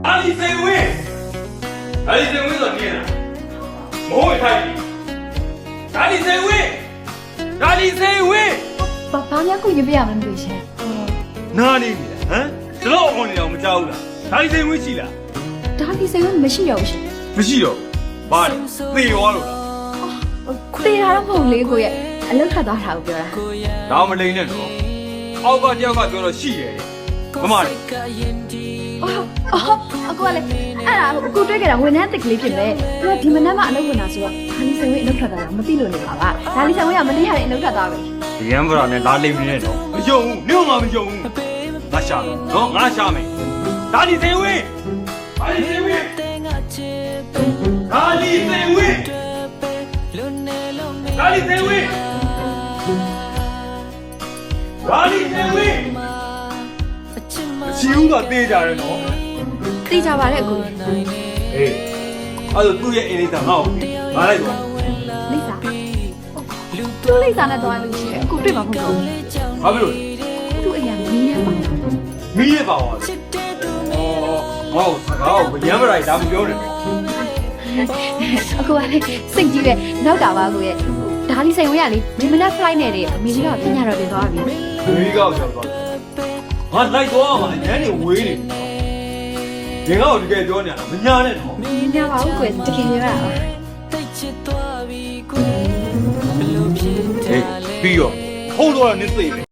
阿里谁位？阿里谁位做你啦？莫会太低。阿里谁位？阿里谁位？ဘာများကိုရင်ပြရမလို့ရှင် 哪里的？嗯？这老黄的我们家务了。阿里谁位去了？ ဒါဒီစိတ်ကမရှိတော့ဘူးရှင် 不是哟，妈的，废话了。 တေးတာတော့မဟုတ်လေကိုရဲ့အလောက်ထွက်သွားတာကိုပြောတာ ဒါမှမလိမ့်နဲ့နော်အောက်ကတယောက်ကပြောတော့ရှိတယ်မမလေး အကိုကလည်းအဲ့ဒါကိုတွေ့ကြတာဝန်ထမ်းတက်ကလေးဖြစ်ပဲသူကဒီမနက်မှအလုပ်ဝင်တာဆိုတော့ဒါလီဆိုင်ဝင်းအလုပ်ထွက်သွားတာမသိလို့နေပါပါဒါလီဆိုင်ဝင်းကမနေ့ကလည်းအလုပ်ထွက်သွားပြီ ဒီရန်ဗရာနဲ့လာလိမ့်နေတော့မယုံဘူးနေငါမယုံဘူးငါရှာမယ်နော်ငါရှာမယ်ဒါလီစိန်ဝင်းဒါလီစိန်ဝင်းဒါလီစိန်ဝင်းဒါလီစိန်ဝင်းဒါလီစိန်ဝင်းချီဦးကတေးကြတယ်နော် သိကြပါလေအကို အေးအဲ့ဒါသူ့ရဲ့အိမ်လေးသားငါ့ကိုငါလိုက်တော့ လိစာသူ့လိစာနဲ့တော့လို့ရှိရင်အကိုတွေ့မှာမဟုတ်ဘူး ဘာဖြစ်လို့ သူ့အရာမင်းရပါ မီးရပါပါဟောစကားကိုရမ်းမလိုက်ဒါမပြောနဲ့ အကိုကလည်းစိတ်ကြီးပဲနောက်တာပါကိုရဲ့ဒါလီဆိုင်ဝင်းကလေဒီမနက် flight နဲ့တည်းအမေကြီးကပညာတော်တင်သွားပြီ မီးကောက်ရောက်သွားငါလိုက်တော့မှညနေဝေးနေပြီငါ့ကိုတကယ်ပြောနေတာမညာနဲ့နော် မညာပါဘူးကိုတကယ်ပြောတာပါ ဟေးပြီးတော့ဟုတ်တော့နင်းသိတယ်